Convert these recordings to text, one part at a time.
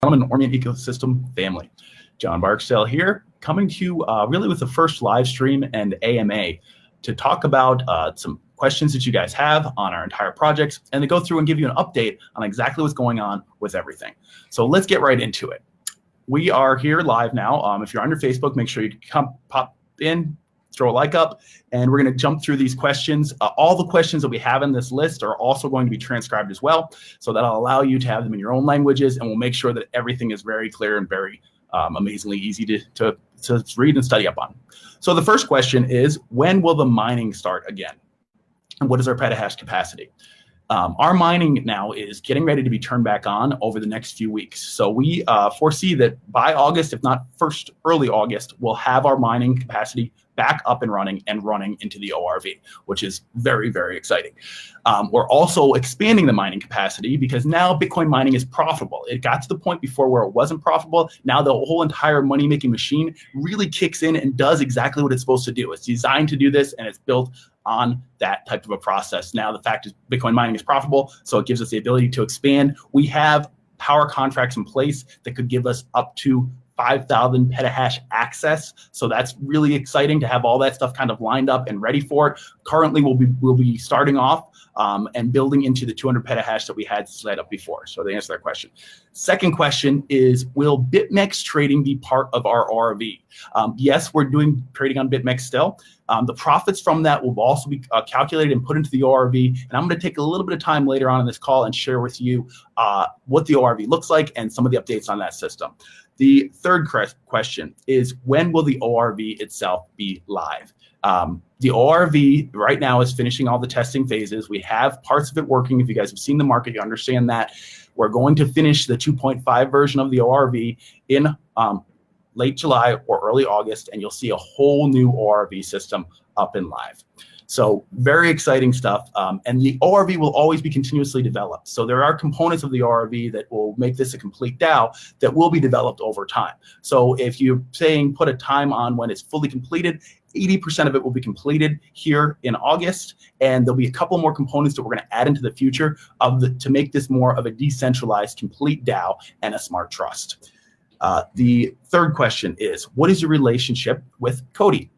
Ormeus Ecosystem family. John Barksdale here, coming to you really with the first live stream and AMA to talk about some questions that you guys have on our entire projects and to go through and give you an update on exactly what's going on with everything. So let's get right into it. We are here live now. If you're on your Facebook, make sure you come pop in, throw a like up, and we're going to jump through these questions. All the questions that we have in this list are also going to be transcribed as well, so that'll allow you to have them in your own languages, and we'll make sure that everything is very clear and very amazingly easy to read and study up on. So the first question is, when will the mining start again? And what is our petahash capacity? Our mining now is getting ready to be turned back on over the next few weeks. So we foresee that by August, if not early August, we'll have our mining capacity back up and running into the ORV, which is very, very exciting. We're also expanding the mining capacity because now Bitcoin mining is profitable. It got to the point before where it wasn't profitable. Now the whole entire money-making machine really kicks in and does exactly what it's supposed to do. It's designed to do this, and it's built on that type of a process. Now the fact is Bitcoin mining is profitable, so it gives us the ability to expand. We have power contracts in place that could give us up to 5,000 petahash access. So that's really exciting to have all that stuff kind of lined up and ready for it. Currently, we'll be starting off and building into the 200 petahash that we had set up before. So to answer that question. Second question is, will BitMEX trading be part of our ORV? Yes, we're doing trading on BitMEX still. The profits from that will also be calculated and put into the ORV. And I'm going to take a little bit of time later on in this call and share with you what the ORV looks like and some of the updates on that system. The third question is, when will the ORV itself be live? The ORV right now is finishing all the testing phases. We have parts of it working. If you guys have seen the market, you understand that. We're going to finish the 2.5 version of the ORV in late July or early August, and you'll see a whole new ORV system up and live. So very exciting stuff. And the ORV will always be continuously developed. So there are components of the ORV that will make this a complete DAO that will be developed over time. So if you're saying put a time on when it's fully completed, 80% of it will be completed here in August, and there'll be a couple more components that we're going to add into the future to make this more of a decentralized, complete DAO and a smart trust. The third question is, what is your relationship with Cody?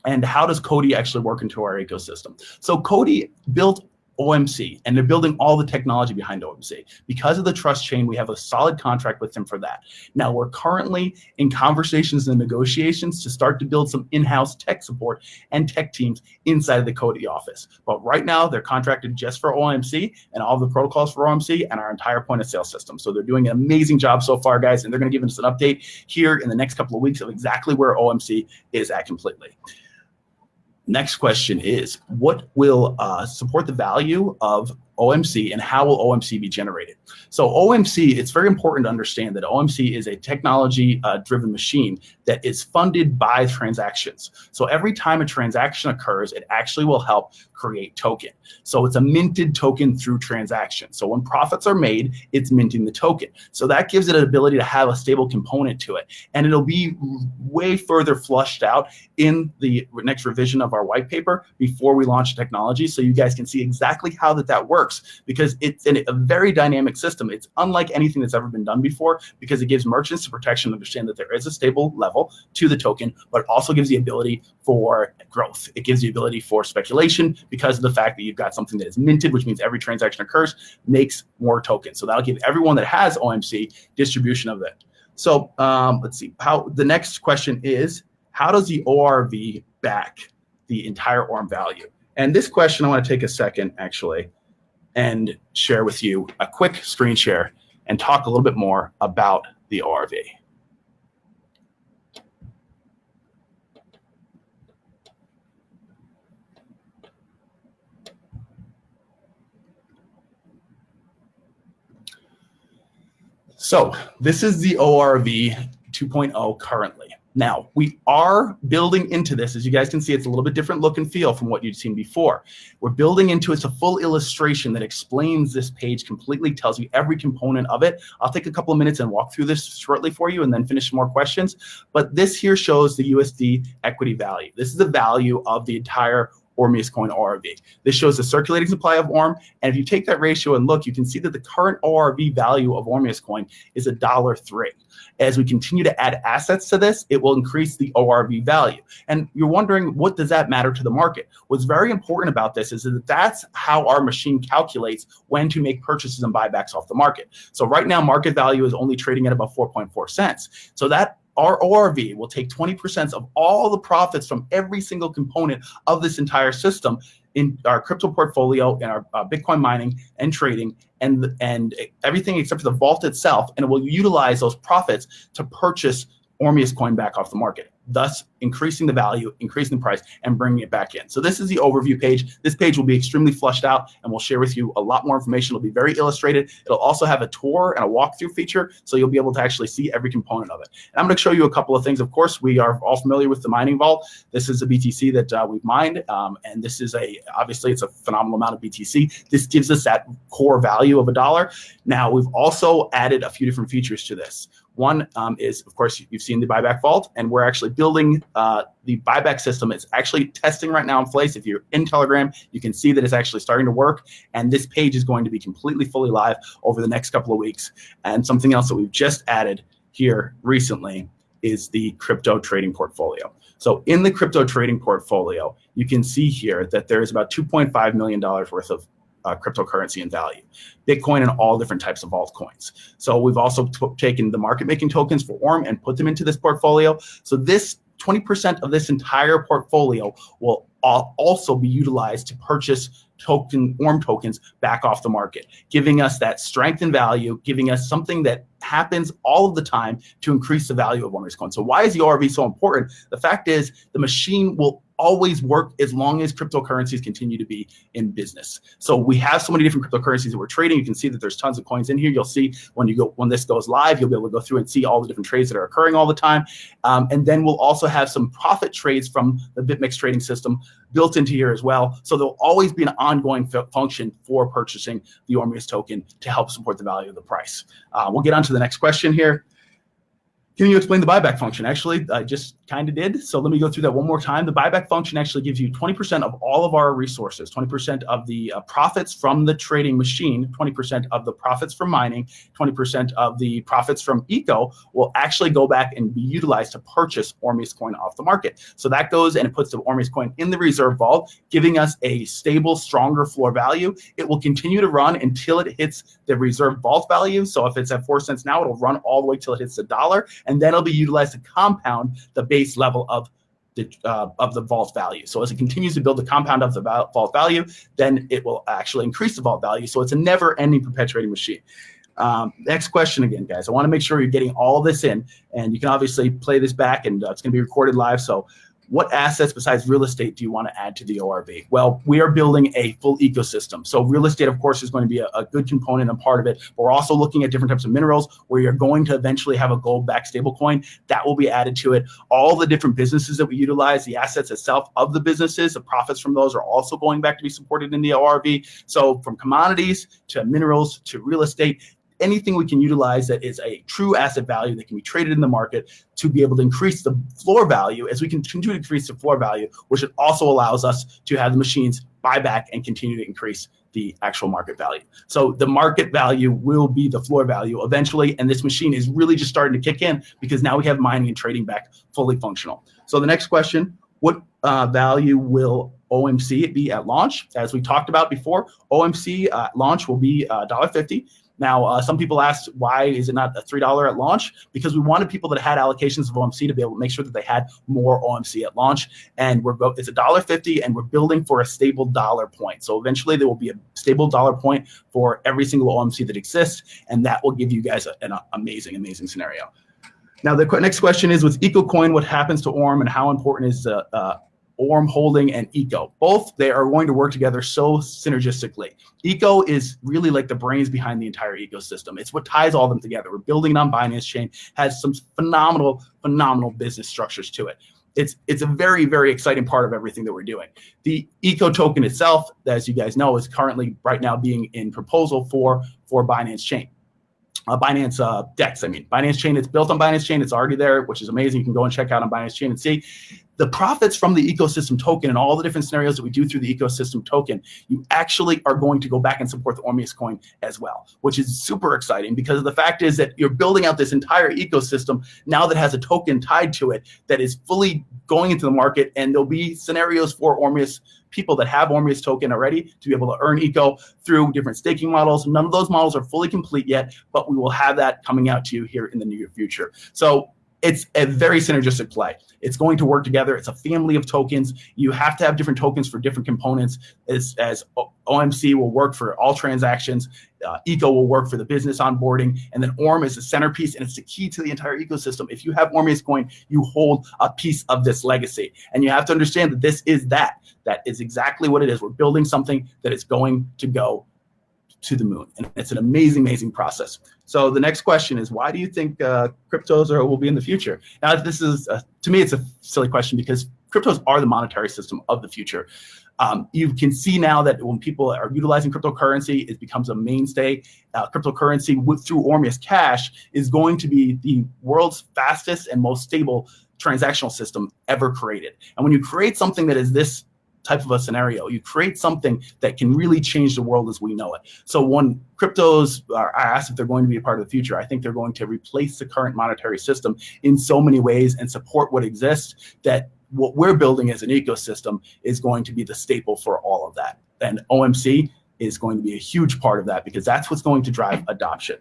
And how does Cody actually work into our ecosystem? So Cody built OMC, and they're building all the technology behind OMC. Because of the trust chain, we have a solid contract with them for that. Now, we're currently in conversations and negotiations to start to build some in-house tech support and tech teams inside of the Cody office. But right now, they're contracted just for OMC and all the protocols for OMC and our entire point of sale system. So they're doing an amazing job so far, guys, and they're going to give us an update here in the next couple of weeks of exactly where OMC is at completely. Next question is, what will support the value of OMC and how will OMC be generated? So OMC, it's very important to understand that OMC is a technology-driven machine that is funded by transactions. So every time a transaction occurs, it actually will help create token. So it's a minted token through transaction. So when profits are made, it's minting the token. So that gives it an ability to have a stable component to it. And it'll be way further flushed out in the next revision of our white paper before we launch technology, so you guys can see exactly how that works, because it's a very dynamic system. It's unlike anything that's ever been done before, because it gives merchants the protection to understand that there is a stable level to the token, but it also gives the ability for growth. It gives the ability for speculation because of the fact that you've got something that is minted, which means every transaction occurs, makes more tokens. So that'll give everyone that has OMC distribution of it. So let's see, the next question is, how does the ORV back the entire ORM value? And this question, I want to take a second actually and share with you a quick screen share and talk a little bit more about the ORV. So this is the ORV 2.0 currently. Now, we are building into this. As you guys can see, it's a little bit different look and feel from what you'd seen before. We're building into it a full illustration that explains this page completely, tells you every component of it. I'll take a couple of minutes and walk through this shortly for you and then finish some more questions. But this here shows the USD equity value. This is the value of the entire Ormeus coin ORV. This shows the circulating supply of ORM, and if you take that ratio and look, you can see that the current ORV value of Ormeus coin is $1.03. As we continue to add assets to this, it will increase the ORV value. And you're wondering, what does that matter to the market? What's very important about this is that that's how our machine calculates when to make purchases and buybacks off the market. So right now, market value is only trading at about 4.4 cents. So that our ORV will take 20% of all the profits from every single component of this entire system in our crypto portfolio, in our Bitcoin mining and trading, and everything except for the vault itself, and it will utilize those profits to purchase Ormeus coin back off the market, thus increasing the value, increasing the price, and bringing it back in. So this is the overview page. This page will be extremely flushed out, and we'll share with you a lot more information. It'll be very illustrated. It'll also have a tour and a walkthrough feature, so you'll be able to actually see every component of it. And I'm going to show you a couple of things. Of course, we are all familiar with the mining vault. This is a BTC that we've mined, and this is obviously it's a phenomenal amount of BTC. This gives us that core value of $1. Now, we've also added a few different features to this. One is, of course, you've seen the Buyback vault, and we're actually building the Buyback system. It's actually testing right now in place. If you're in Telegram, you can see that it's actually starting to work, and this page is going to be completely fully live over the next couple of weeks. And something else that we've just added here recently is the crypto trading portfolio. So in the crypto trading portfolio, you can see here that there is about $2.5 million worth of cryptocurrency in value, Bitcoin and all different types of altcoins. So we've also taken the market making tokens for ORM and put them into this portfolio. So this 20% of this entire portfolio will also be utilized to purchase ORM tokens back off the market, giving us that strength and value, giving us something that happens all of the time to increase the value of Ormeus coin. So why is the ORV so important? The fact is the machine will always work as long as cryptocurrencies continue to be in business. So we have so many different cryptocurrencies that we're trading. You can see that there's tons of coins in here. You'll see when this goes live, you'll be able to go through and see all the different trades that are occurring all the time. And then we'll also have some profit trades from the BitMEX trading system built into here as well. So there'll always be an ongoing function for purchasing the Ormeus token to help support the value of the price. We'll get on to the next question here. Can you explain the buyback function? Actually, I just kind of did. So let me go through that one more time. The buyback function actually gives you 20% of all of our resources, 20% of the profits from the trading machine, 20% of the profits from mining, 20% of the profits from Eco will actually go back and be utilized to purchase Ormeus coin off the market. So that goes and it puts the Ormeus coin in the reserve vault, giving us a stable, stronger floor value. It will continue to run until it hits the reserve vault value. So if it's at 4 cents now, it'll run all the way till it hits $1. And then it'll be utilized to compound the base level of the vault value. So as it continues to build the compound of the vault value, then it will actually increase the vault value. So it's a never-ending perpetuating machine. Next question again, guys. I want to make sure you're getting all this in, and you can obviously play this back, and it's going to be recorded live. So what assets besides real estate do you want to add to the ORV? Well, we are building a full ecosystem. So real estate, of course, is going to be a good component and part of it. But we're also looking at different types of minerals where you're going to eventually have a gold-backed stablecoin that will be added to it. All the different businesses that we utilize, the assets itself of the businesses, the profits from those are also going back to be supported in the ORV. So from commodities to minerals to real estate, anything we can utilize that is a true asset value that can be traded in the market to be able to increase the floor value as we continue to increase the floor value, which it also allows us to have the machines buy back and continue to increase the actual market value. So the market value will be the floor value eventually, and this machine is really just starting to kick in because now we have mining and trading back fully functional. So the next question, what value will OMC be at launch? As we talked about before, OMC at launch will be $1.50. Now, some people asked, why is it not a $3 at launch? Because we wanted people that had allocations of OMC to be able to make sure that they had more OMC at launch. And it's $1.50, and we're building for a stable dollar point. So eventually there will be a stable dollar point for every single OMC that exists, and that will give you guys an amazing, amazing scenario. Now, the next question is, with EcoCoin, what happens to ORM, and how important is ORM holding and Eco? Both, they are going to work together so synergistically. Eco is really like the brains behind the entire ecosystem. It's what ties all of them together. We're building it on Binance Chain, has some phenomenal business structures to it. It's a very, very exciting part of everything that we're doing. The Eco token itself, as you guys know, is currently right now being in proposal for Binance Chain. Binance DEX, Binance Chain, it's built on Binance Chain. It's already there, which is amazing. You can go and check out on Binance Chain and see. the profits from the ecosystem token and all the different scenarios that we do through the ecosystem token, you actually are going to go back and support the Ormeus coin as well, which is super exciting, because the fact is that you're building out this entire ecosystem now that has a token tied to it that is fully going into the market, and there'll be scenarios for Ormeus people that have Ormeus token already to be able to earn eco through different staking models. None of those models are fully complete yet, but we will have that coming out to you here in the near future. So it's a very synergistic play. It's going to work together. It's a family of tokens. You have to have different tokens for different components, as OMC will work for all transactions, Eco will work for the business onboarding, and then ORM is the centerpiece, and it's the key to the entire ecosystem. If you have Ormeus coin, you hold a piece of this legacy, and you have to understand that this is that. That is exactly what it is. We're building something that is going to go to the moon, and it's an amazing, amazing process. So the next question is, why do you think cryptos will be in the future? Now, this is, to me, it's a silly question, because cryptos are the monetary system of the future. You can see now that when people are utilizing cryptocurrency, it becomes a mainstay. Cryptocurrency through Ormeus Cash is going to be the world's fastest and most stable transactional system ever created. And when you create something that is this type of a scenario, you create something that can really change the world as we know it. So when cryptos are asked if they're going to be a part of the future, I think they're going to replace the current monetary system in so many ways and support what exists, that what we're building as an ecosystem is going to be the staple for all of that. And OMC is going to be a huge part of that, because that's what's going to drive adoption.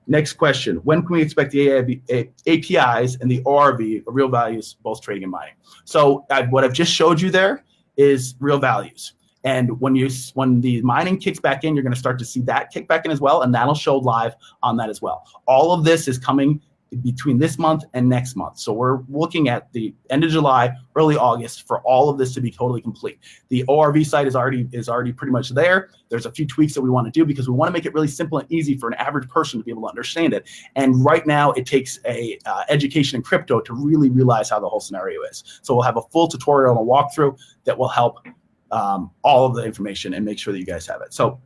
Next question, when can we expect the APIs and the ORV, real values, both trading and mining? So what I've just showed you there is real values. And when the mining kicks back in, you're going to start to see that kick back in as well, and that'll show live on that as well. All of this is coming between this month and next month. So we're looking at the end of July, early August for all of this to be totally complete. The ORV site is already pretty much there. There's a few tweaks that we want to do, because we want to make it really simple and easy for an average person to be able to understand it. And right now it takes a education in crypto to really realize how the whole scenario is. So we'll have a full tutorial and a walkthrough that will help all of the information and make sure that you guys have it. So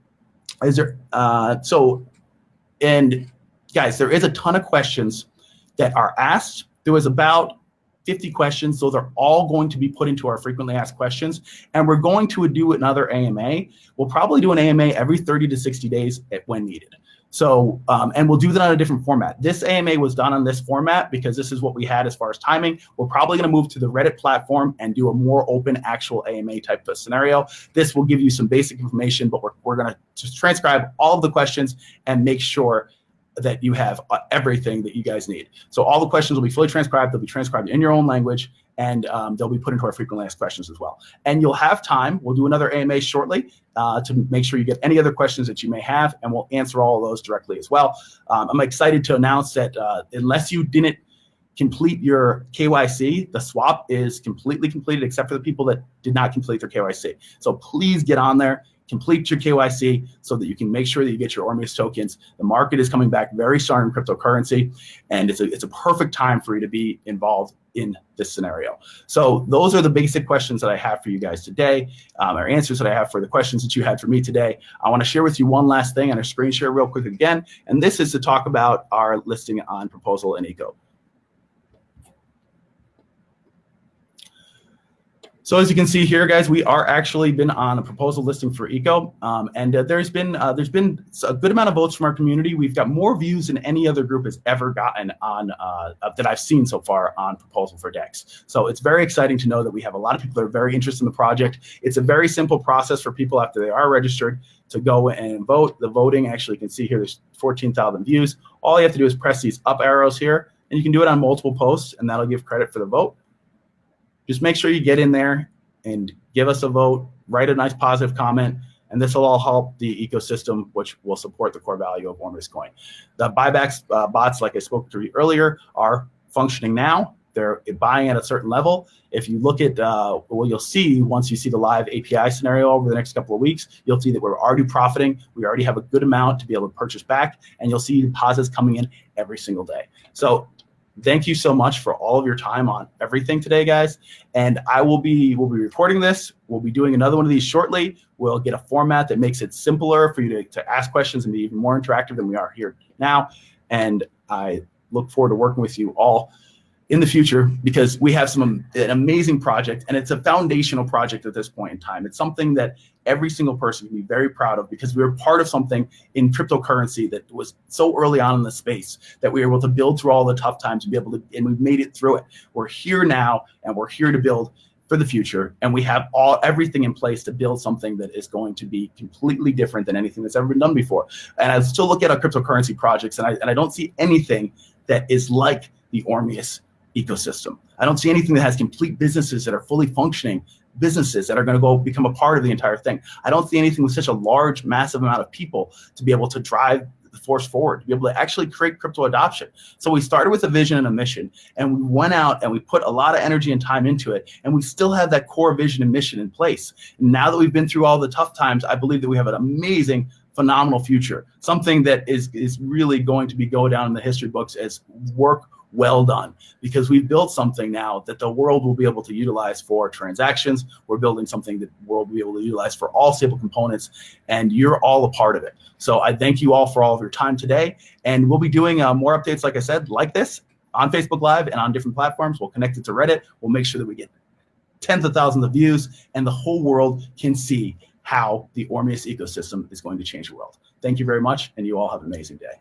guys, there is a ton of questions that are asked. There was about 50 questions. Those are all going to be put into our frequently asked questions. And we're going to do another AMA. We'll probably do an AMA every 30 to 60 days when needed. So, and we'll do that on a different format. This AMA was done on this format because this is what we had as far as timing. We're probably going to move to the Reddit platform and do a more open actual AMA type of scenario. This will give you some basic information, but we're going to just transcribe all of the questions and make sure that you have everything that you guys need. So all the questions will be fully transcribed. They'll be transcribed in your own language, and they'll be put into our frequently asked questions as well. And you'll have time. We'll do another AMA shortly to make sure you get any other questions that you may have, and we'll answer all of those directly as well. I'm excited to announce that unless you didn't complete your KYC, the swap is completely completed, except for the people that did not complete their KYC. So please get on there, complete your KYC so that you can make sure that you get your Ormeus tokens. The market is coming back very strong in cryptocurrency, and it's a perfect time for you to be involved in this scenario. So those are the basic questions that I have for you guys today, or answers that I have for the questions that you had for me today. I want to share with you one last thing on a screen share real quick again, and this is to talk about our listing on Proposal and Eco. So as you can see here, guys, we are actually been on a proposal listing for Eco, and there's been a good amount of votes from our community. We've got more views than any other group has ever gotten on that I've seen so far on Proposal for DEX. So it's very exciting to know that we have a lot of people that are very interested in the project. It's a very simple process for people after they are registered to go and vote. The voting, actually, you can see here, there's 14,000 views. All you have to do is press these up arrows here, and you can do it on multiple posts, and that'll give credit for the vote. Just make sure you get in there and give us a vote, write a nice positive comment, and this will all help the ecosystem, which will support the core value of Ormeus coin. The buybacks bots, like I spoke to you earlier, are functioning now. They're buying at a certain level. If you look at what you'll see once you see the live API scenario over the next couple of weeks, you'll see that we're already profiting. We already have a good amount to be able to purchase back, and you'll see deposits coming in every single day. So thank you so much for all of your time on everything today, guys. And we'll be recording this. We'll be doing another one of these shortly. We'll get a format that makes it simpler for you to ask questions and be even more interactive than we are here now. And I look forward to working with you all in the future, because we have an amazing project, and it's a foundational project at this point in time. It's something that every single person can be very proud of, because we were part of something in cryptocurrency that was so early on in the space that we were able to build through all the tough times and and we've made it through it. We're here now, and we're here to build for the future, and we have everything in place to build something that is going to be completely different than anything that's ever been done before. And I still look at our cryptocurrency projects, and I don't see anything that is like the Ormeus ecosystem. I don't see anything that has complete businesses that are fully functioning, businesses that are going to go become a part of the entire thing. I don't see anything with such a large, massive amount of people to be able to drive the force forward, to be able to actually create crypto adoption. So we started with a vision and a mission, and we went out and we put a lot of energy and time into it, and we still have that core vision and mission in place. And now that we've been through all the tough times, I believe that we have an amazing, phenomenal future, something that is really going to go down in the history books as work well done, because we've built something now that the world will be able to utilize for transactions. We're building something that the world will be able to utilize for all stable components, and you're all a part of it. So I thank you all for all of your time today, and we'll be doing more updates, like I said, like this on Facebook Live and on different platforms. We'll connect it to Reddit. We'll make sure that we get tens of thousands of views, and the whole world can see how the Ormeus ecosystem is going to change the world. Thank you very much, and you all have an amazing day.